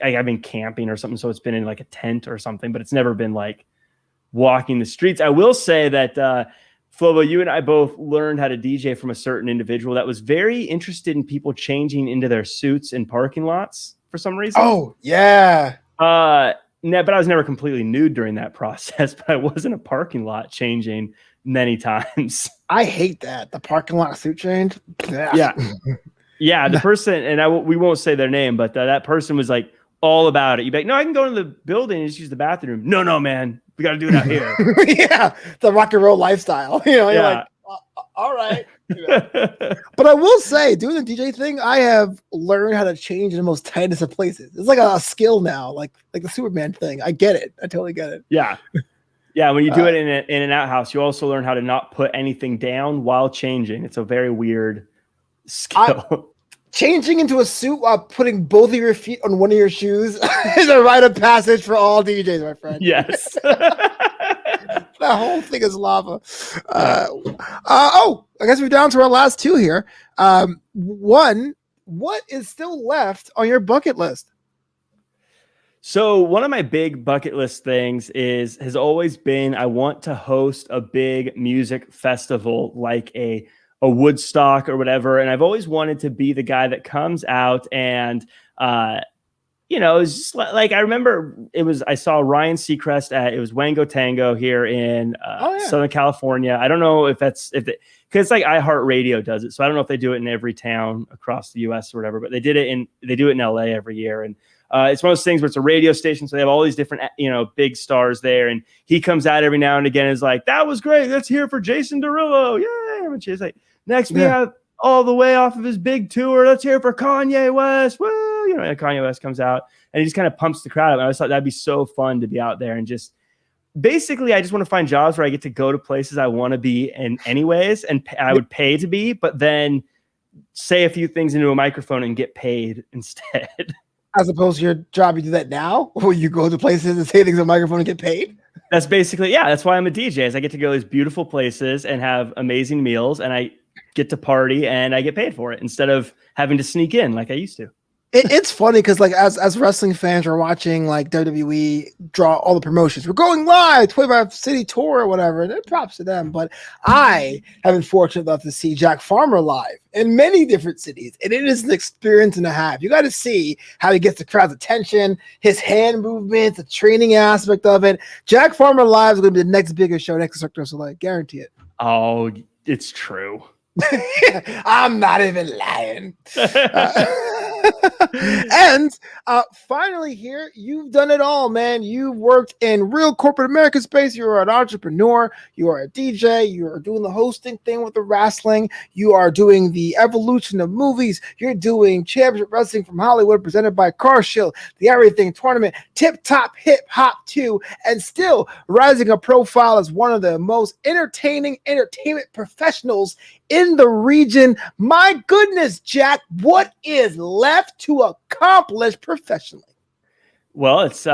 I've been camping or something, so it's been in like a tent or something, but it's never been like walking the streets. I will say that Flobo, you and I both learned how to DJ from a certain individual that was very interested in people changing into their suits in parking lots for some reason. Oh, yeah. No, but I was never completely nude during that process, but I was in a parking lot changing many times. I hate that. The parking lot suit change. Yeah. Yeah, the person, and we won't say their name, but that person was like all about it. You'd be like, no, I can go to the building and just use the bathroom. No, man, we got to do it out here. Yeah, the rock and roll lifestyle. You know, you're like, all right. But I will say, doing the DJ thing, I have learned how to change in the most tightest of places. It's like a skill now, like the Superman thing. I get it. I totally get it. Yeah. Yeah, when you do it in an outhouse, you also learn how to not put anything down while changing. It's a very weird skill. Changing into a suit while putting both of your feet on one of your shoes is a rite of passage for all DJs, my friend. Yes. That whole thing is lava. I guess we're down to our last two here. One, what is still left on your bucket list? So one of my big bucket list things has always been I want to host a big music festival like a Woodstock or whatever. And I've always wanted to be the guy that comes out and, it's just like, I remember I saw Ryan Seacrest it was Wango Tango here in Southern California. I don't know because it's like iHeartRadio does it. So I don't know if they do it in every town across the US or whatever, but they do it in LA every year. And it's one of those things where it's a radio station. So they have all these different, big stars there. And he comes out every now and again and is like, that was great. Let's hear for Jason Derulo. Yay. And she's like, next we have all the way off of his big tour. Let's hear for Kanye West. Woo! And Kanye West comes out and he just kind of pumps the crowd up. And I always thought that'd be so fun to be out there and just basically, I just want to find jobs where I get to go to places I want to be in anyways. And I would pay to be, but then say a few things into a microphone and get paid instead. As opposed to your job, you do that now, where you go to places and say things on the microphone and get paid? That's basically, that's why I'm a DJ, is I get to go to these beautiful places and have amazing meals, and I get to party, and I get paid for it, instead of having to sneak in like I used to. It's funny because like as wrestling fans are watching like WWE draw all the promotions. We're going live, 25 city tour or whatever. And props to them. But I have been fortunate enough to see Jack Farmer live in many different cities. And it is an experience and a half. You got to see how he gets the crowd's attention, his hand movements, the training aspect of it. Jack Farmer live is going to be the next biggest show next to Cirque du Soleil. Guarantee it. Oh, it's true. I'm not even lying. And finally here, you've done it all, man. You've worked in real corporate American space. You're an entrepreneur. You are a DJ. You are doing the hosting thing with the wrestling. You are doing the evolution of movies. You're doing championship wrestling from Hollywood presented by Car Shield, the Everything Tournament, Tip Top Hip Hop 2, and still rising a profile as one of the most entertaining entertainment professionals in the region. My goodness, Jack, what is left to accomplish professionally? Well, it's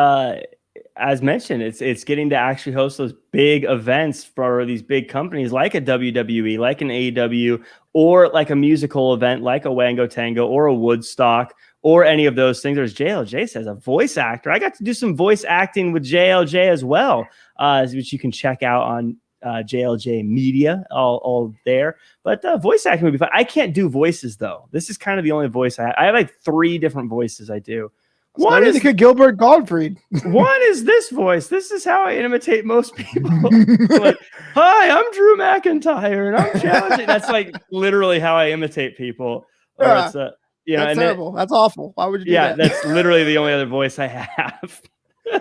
as mentioned, it's getting to actually host those big events for these big companies like a WWE, like an AEW, or like a musical event like a Wango Tango or a Woodstock or any of those things. There's JLJ says a voice actor. I got to do some voice acting with JLJ as well, which you can check out on JLJ Media, all there. But voice acting would be fun. I can't do voices though. This is kind of the only voice I have. I have like 3 different voices I do. One is Gilbert Gottfried. One is this voice. This is how I imitate most people. Like, hi, I'm Drew McIntyre, and I'm challenging. That's like literally how I imitate people. Yeah. It's, that's terrible. That's awful. Why would you do that? That's literally the only other voice I have.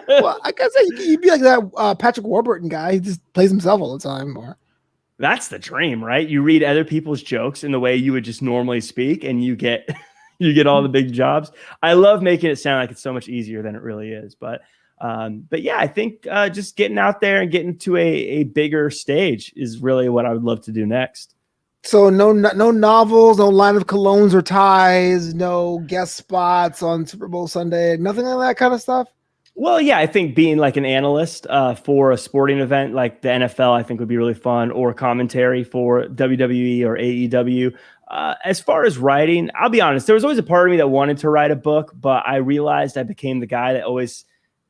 Well, I guess you'd be like that Patrick Warburton guy. He just plays himself all the time. Or that's the dream, right? You read other people's jokes in the way you would just normally speak, and you get you get all the big jobs. I love making it sound like it's so much easier than it really is. But yeah, I think just getting out there and getting to a bigger stage is really what I would love to do next. So no novels, no line of colognes or ties, no guest spots on Super Bowl Sunday, nothing like that kind of stuff? Well, yeah, I think being like an analyst for a sporting event like the NFL, I think would be really fun, or commentary for WWE or AEW. As far as writing, I'll be honest, there was always a part of me that wanted to write a book, but I realized I became the guy that always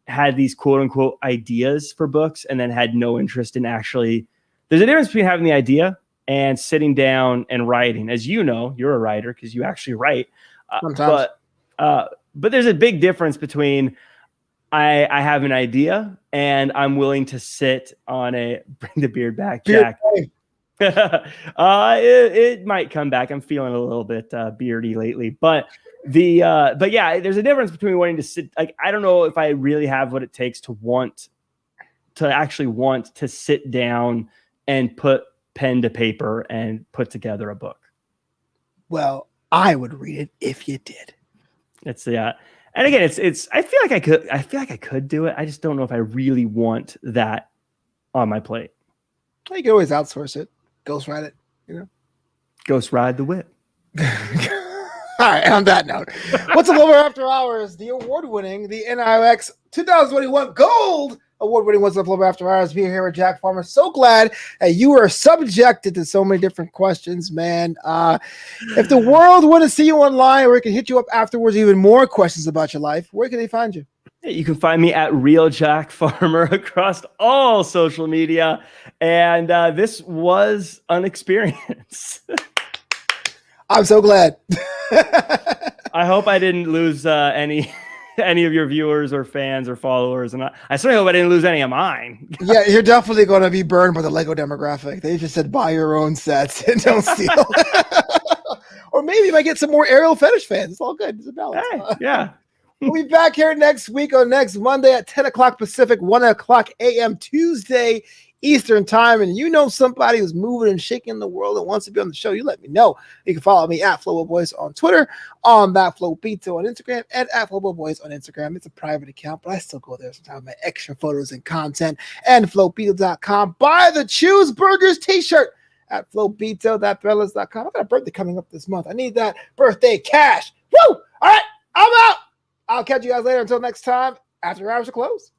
had these quote unquote ideas for books and then had no interest in actually. There's a difference between having the idea and sitting down and writing. As you know, you're a writer because you actually write. But there's a big difference between I have an idea and I'm willing to sit on bring the beard back, Jack. It might come back. I'm feeling a little bit beardy lately, but yeah, there's a difference between wanting to sit. Like, I don't know if I really have what it takes to actually want to sit down and put pen to paper and put together a book. Well, I would read it if you did. It's and again, it's. I feel like I could do it. I just don't know if I really want that on my plate. You can always outsource it, ghost ride it. Ghost ride the whip. All right. On that note, what's up, Flobo After Hours? The award-winning, the NIOX 2021 Gold award-winning What's Up, Flobo After Hours. We're here with Jack Farmer. So glad that you are subjected to so many different questions, man. If the world want to see you online, or it can hit you up afterwards, even more questions about your life, where can they find you? You can find me at Real Jack Farmer across all social media. And this was an experience. I'm so glad. I hope I didn't lose any of your viewers or fans or followers. And I certainly hope I didn't lose any of mine. Yeah, you're definitely going to be burned by the Lego demographic. They just said buy your own sets and don't steal. Or maybe you might get some more aerial fetish fans. It's all good. It's a balance. Hey, yeah. We'll be back here next week on next Monday at 10 o'clock Pacific, 1 o'clock a.m. Tuesday Eastern time. And you know somebody who's moving and shaking the world and wants to be on the show, you let me know. You can follow me at Flobo Boyce on Twitter, on Flopito on Instagram, and at Flobo Boyce on Instagram. It's a private account, but I still go there sometimes. My extra photos and content. And Flopito.com. Buy the Choose Burgers t-shirt at Flopito. Thatfellas.com. I got a birthday coming up this month. I need that birthday cash. Woo! All right, I'm out. I'll catch you guys later. Until next time, after hours are closed.